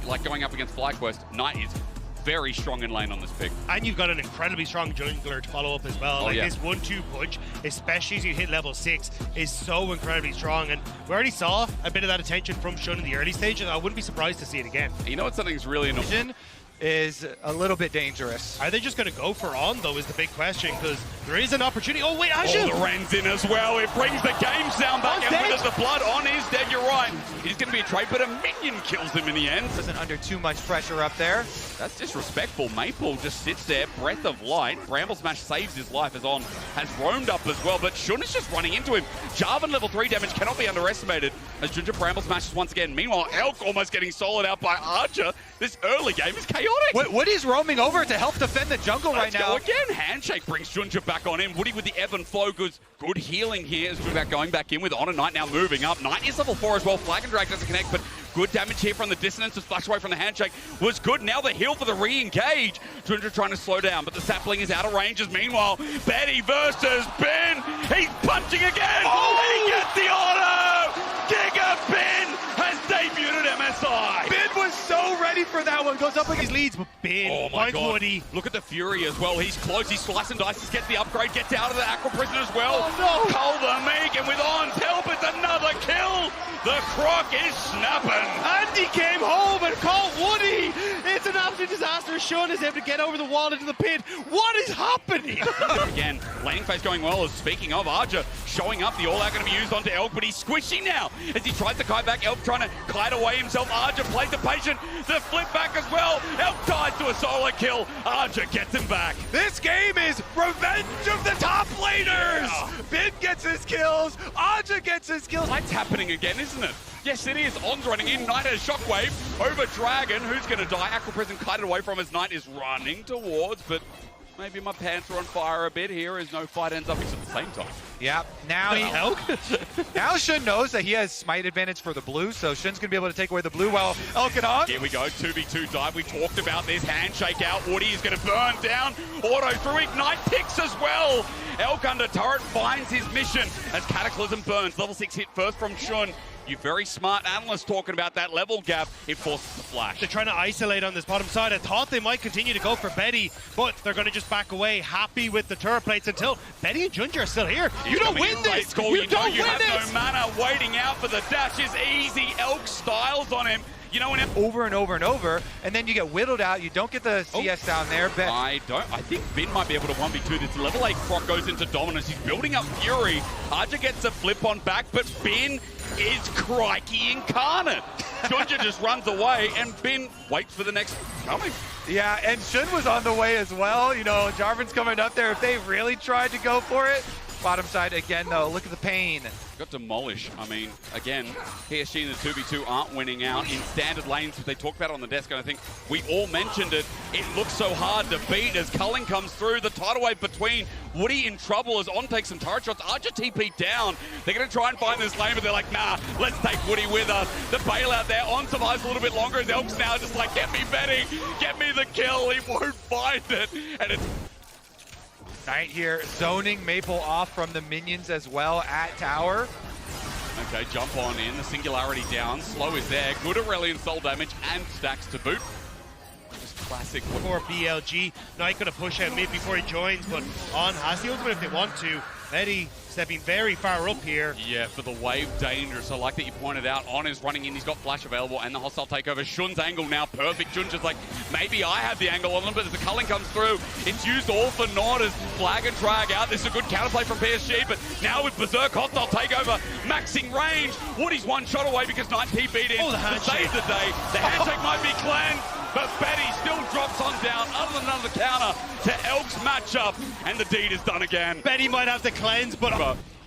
like going up against FlyQuest, Knight is very strong in lane on this pick. And you've got an incredibly strong jungler to follow up as well. This 1-2 punch, especially as you hit level 6, is so incredibly strong. And we already saw a bit of that attention from Shun in the early stages. I wouldn't be surprised to see it again. You know what? Something's really annoying. Is a little bit dangerous. Are they just going to go for on, though, is the big question, because there is an opportunity. Oh, wait, Ashen! Oh, the Ren's in as well. It brings the game sound back, and with the blood on is dead. You're right. He's going to be a trade, but a minion kills him in the end. Isn't under too much pressure up there. That's disrespectful. Maple just sits there, breath of light. Bramble Smash saves his life as On has roamed up as well, but Shun is just running into him. Jarvan level 3 damage cannot be underestimated as Ginger Bramble smashes once again. Meanwhile, Elk almost getting soloed out by Archer. This early game is chaotic. Woody's roaming over to help defend the jungle right now. Let's go again. Handshake brings Junja back on in. Woody with the ebb and flow. Good healing here as we're going back in with On and Knight now moving up. Knight is level 4 as well. Flag and Drag doesn't connect, but good damage here from the dissonance. The splash away from the handshake was good. Now the heal for the re-engage. Junja trying to slow down, but the sapling is out of range. Meanwhile, Betty versus Ben. He's punching again. Oh! And he gets the auto. Giga Ben has debuted at MSI. Ben was so ready for that one. Goes up with his leads, but Ben finds Woody. Look at the Fury as well. He's close. He slices and dices, gets the upgrade, gets out of the Aqua Prison as well. Oh, no. Cole the Meek, and with On's help, it's another kill. The Croc is snapping. Andy came home and caught Woody. It's an absolute disaster. Shun is able to get over the wall into the pit. What is happening? Again, laning phase going well. As speaking of Archer showing up, the all-out going to be used onto Elk, but he's squishy now as he tries to kite back. Elk trying to kite away himself. Archer plays the patient. The flip back as well. Elk ties to a solo kill. Archer gets him back. This game is revenge of the top laners. Yeah. Ben gets his kills. Archer gets his kills. It's happening again, isn't it? Yes, it is. On's running in. Knight has Shockwave over Dragon. Who's going to die? Aqua Prison kited away from his Knight is running towards, but maybe my pants are on fire a bit here as no fight ends up at the same time. Yeah, now now Shun knows that he has smite advantage for the blue, so Shun's going to be able to take away the blue while Elk and On. Here we go, 2v2 dive. We talked about this. Handshake out. Woody is going to burn down. Auto through Ignite picks as well. Elk under turret finds his mission as Cataclysm burns. Level 6 hit first from Shun. You very smart analyst talking about that level gap. It forces the flash. They're trying to isolate on this bottom side. I thought they might continue to go for Betty, but they're going to just back away, happy with the turret plates until Betty and Junja are still here. You don't win this! You don't win this! You have no mana. Waiting out for the dash is easy. Elk styles on him. You know, over and over and over, and then you get whittled out. You don't get the CS down there. I think Bin might be able to 1v2 this. Level 8 Croc goes into dominance. He's building up Fury. Archer gets a flip on back, but Bin is Crikey incarnate. Junja just runs away, and Bin waits for the next coming. Yeah, and Shun was on the way as well. You know, Jarvan's coming up there. If they really tried to go for it. Bottom side again, though. Look at the pain. Got demolished. I mean, again, PSG and the 2v2 aren't winning out in standard lanes. They talked about it on the desk, and I think we all mentioned it. It looks so hard to beat as Culling comes through. The tidal wave between Woody in trouble as On takes some turret shots. Archer TP down. They're going to try and find this lane, but they're like, nah, let's take Woody with us. The bailout there. On survives a little bit longer as Elk's now just like, get me Betty, get me the kill. He won't find it. And it's Knight here zoning Maple off from the minions as well at tower. Okay, jump on in. The singularity down. Slow is there. Good Aurelian soul damage and stacks to boot. Just classic. For BLG. Knight going to push out mid before he joins, but On has the ultimate if they want to. Betty stepping very far up here. Yeah, for the wave dangerous. I like that you pointed out. On is running in. He's got flash available and the hostile takeover. Shun's angle now perfect. Junja's like, maybe I have the angle on them, but as the culling comes through, it's used all for naught as flag and drag out. This is a good counterplay from PSG, but now with Berserk hostile takeover, maxing range. Woody's one shot away because Knight TP'd in to save the day. The handshake might be cleansed, but Betty still drops On down. Other than another counter to Elk's matchup, and the deed is done again. Betty might have to cleanse, but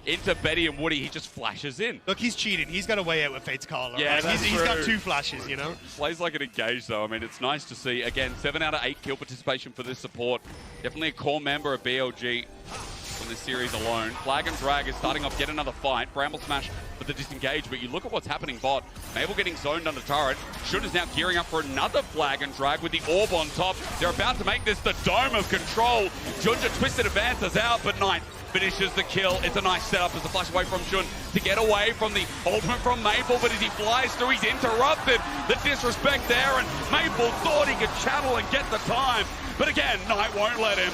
into Betty and Woody, he just flashes in. Look, he's cheating. He's got a way out with Fate's Call. Yeah, right? He's got 2 flashes, you know? Plays like an engage, though. I mean, it's nice to see. Again, 7 out of 8 kill participation for this support. Definitely a core member of BLG from this series alone. Flag and Drag is starting off yet another fight. Bramble Smash for the disengage, but you look at what's happening bot. Mabel getting zoned under turret. Shun is now gearing up for another Flag and Drag with the orb on top. They're about to make this the dome of control. Junja twisted advances out, but Knight finishes the kill. It's a nice setup as the flash away from Shun to get away from the ultimate from Maple, but as he flies through, he's interrupted. The disrespect there, and Maple thought he could channel and get the time, but again, Knight won't let him.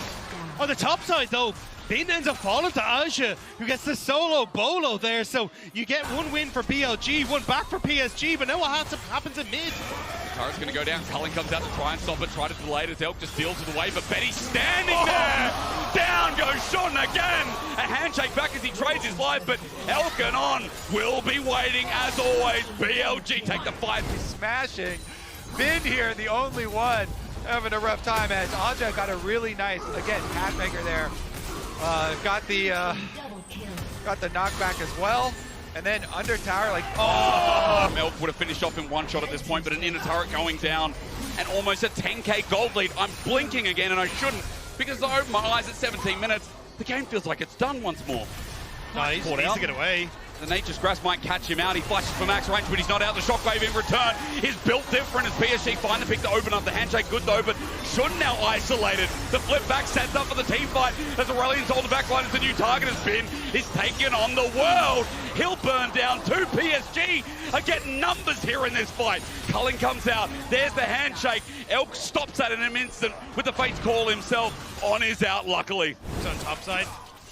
On the top side, though, Bin ends up falling to Aja, who gets the solo bolo there. So you get one win for BLG, one back for PSG, but now what happens in mid? Turret's going to go down. Cullen comes out to try and stop it, try to delay it as Elk just deals with the way, but Betty's standing there. Down goes Shun again. A handshake back as he trades his life, but Elk and On will be waiting as always. BLG take the fight. Smashing. Bin here, the only one having a rough time as Aja got a really nice, again, pathmaker there. Got the knockback as well. And then under tower, like, oh! Elk would have finished off in one shot at this point, but an inner turret going down and almost a 10k gold lead. I'm blinking again, and I shouldn't, because though my eyes at 17 minutes, the game feels like it's done once more. Nice, he needs to get away. The Nature's Grasp might catch him out. He flashes for max range, but he's not out. The shockwave in return is built different as PSG find the pick to open up the handshake. Good though, but Shun now isolated. The flip back sets up for the team fight as Aurelian's on the back line as the new target has been. He's taking on the world. He'll burn down two. PSG are getting numbers here in this fight. Cullen comes out. There's the handshake. Elk stops that in an instant with the Fate's Call himself. On is out, luckily. He's on top side.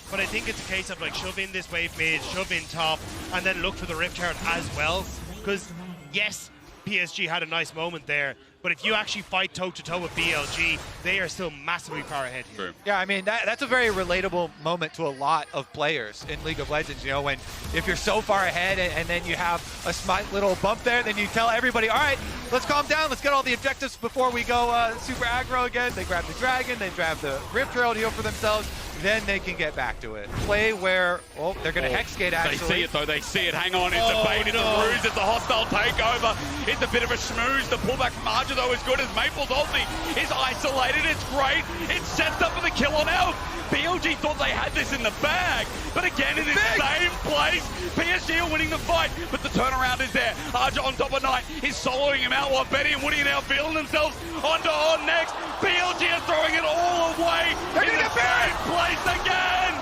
But I think it's a case of like shove in this wave mid, shove in top, and then look for the Rift Herald as well. Because yes, PSG had a nice moment there, but if you actually fight toe-to-toe with BLG, they are still massively far ahead here. Yeah, I mean, that's a very relatable moment to a lot of players in League of Legends, you know, when if you're so far ahead and then you have a smart little bump there, then you tell everybody, all right, let's calm down, let's get all the objectives before we go super aggro again. They grab the Dragon, they grab the Rift Herald, heal for themselves, then they can get back to it. Play where, oh, they're going to Hexgate actually. They see it though, they see it. Hang on, it's a bait, it's a ruse, it's a hostile takeover. It's a bit of a schmooze. The pullback from Archer though is good as Maple's ulti is isolated. It's great. It sets up for the kill on Elk. BLG thought they had this in the bag, but again in the same place. PSG are winning the fight, but the turnaround is there. Archer on top of Knight. He's soloing him out while Betty and Woody are now feeling themselves onto On next. BLG are throwing it all away. They're in the same place again.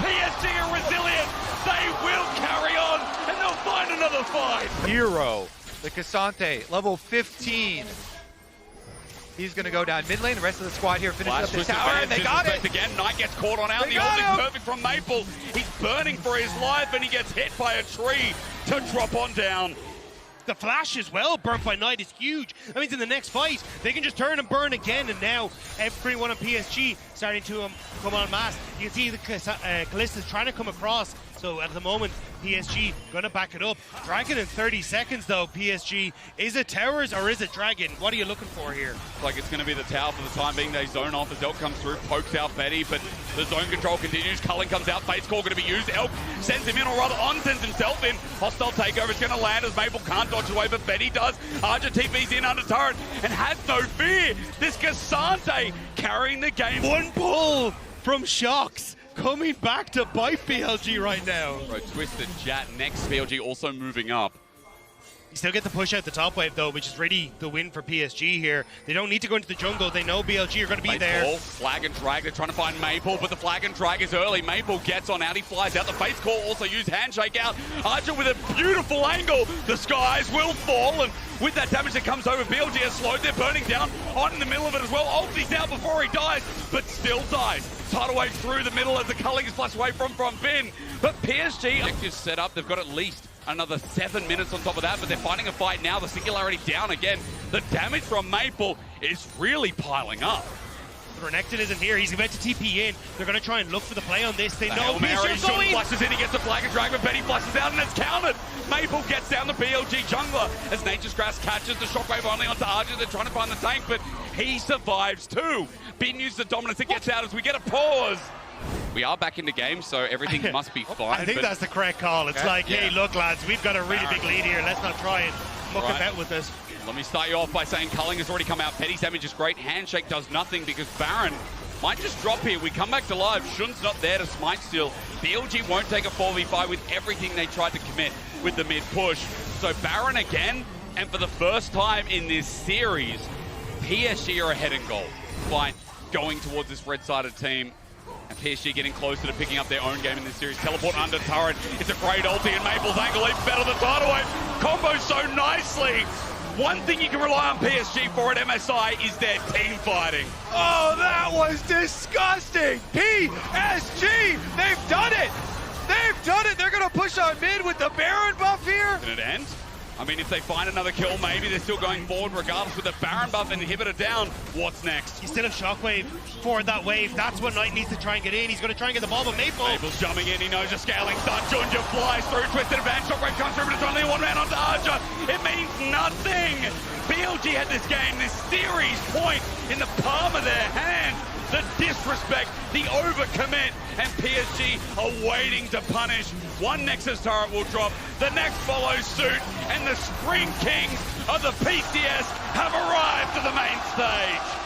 PSG are resilient. They will carry on and they'll find another fight. Hero, the Cassante, level 15. He's going to go down mid lane. The rest of the squad here finishes up the tower, and they got it. Again, Knight gets caught on out. The ult is perfect from Maple. He's burning for his life, and he gets hit by a tree to drop on down. The flash as well, burnt by Knight, is huge. That means in the next fight, they can just turn and burn again, and now everyone on PSG starting to come en masse. You can see the Kallista's trying to come across, so at the moment, PSG gonna back it up. Dragon in 30 seconds though, PSG. Is it towers or is it Dragon? What are you looking for here? Like it's gonna be the tower for the time being. They zone off as Elk comes through, pokes out Betty, but the zone control continues. Cullen comes out, Fate's Call gonna be used. Elk sends him in, or rather On sends himself in. Hostile takeover is gonna land as Maple can't dodge away, but Betty does. Archer TP's in under turret and has no fear. This Cassante carrying the game. One pull from Shocks. Coming back to bite BLG right now. Bro, Twisted Jat next. BLG also moving up. You still get the push out the top wave though, which is really the win for PSG here. They don't need to go into the jungle. They know BLG are going to be there. Call, flag and drag. They're trying to find Maple, but the flag and drag is early. Maple gets on out. He flies out. The Fate's Call also used handshake out. Archer with a beautiful angle. The skies will fall, and with that damage that comes over, BLG is slowed. They're burning down. On in the middle of it as well. Ulti's out before he dies, but still dies. Tidal wave through the middle as the culling is flushed away from Bin. But PSG objectives set up. They've got at least another 7 minutes on top of that, but they're fighting a fight now. The singularity down again. The damage from Maple is really piling up. Renekton isn't here. He's about to TP in. They're going to try and look for the play on this. They know Mary flushes in. He gets the flag and drag, but Betty flushes out, and it's countered. Maple gets down the BLG jungler as Nature's Grass catches the shockwave only onto Archer. They're trying to find the tank, but he survives too. Bin uses the dominance. It gets out as we get a pause. We are back in the game, so everything must be fine. I think that's the correct call. It's like, hey, look, lads, we've got a really big lead here. Let's not try and muck about with this. Let me start you off by saying Culling has already come out. Petty's damage is great. Handshake does nothing because Baron might just drop here. We come back to live. Shun's not there to smite still. BLG won't take a 4v5 with everything they tried to commit with the mid push. So Baron again, and for the first time in this series, PSG are ahead in goal by going towards this red-sided team. And PSG getting closer to picking up their own game in this series. Teleport under turret. It's a great ulti, and Maple's angle even better than tidal wave. Combos so nicely. One thing you can rely on PSG for at MSI is their team fighting. Oh, that was disgusting. PSG, they've done it. They've done it. They're going to push on mid with the Baron buff here. Can it end? I mean, if they find another kill, maybe they're still going forward regardless with the Baron buff and inhibitor down. What's next? You still have Shockwave for that wave. That's what Knight needs to try and get in. He's going to try and get the ball, but Maple's jumping in. He knows a scaling stun. Junja flies through. Twisted advance. Shockwave comes through, but it's only a one-man onto Archer. It means nothing. BLG had this game, this series point in the palm of their hand. The disrespect, the overcommit, and PSG are waiting to punish. One Nexus turret will drop, the next follows suit, and the Spring Kings of the PCS have arrived to the main stage.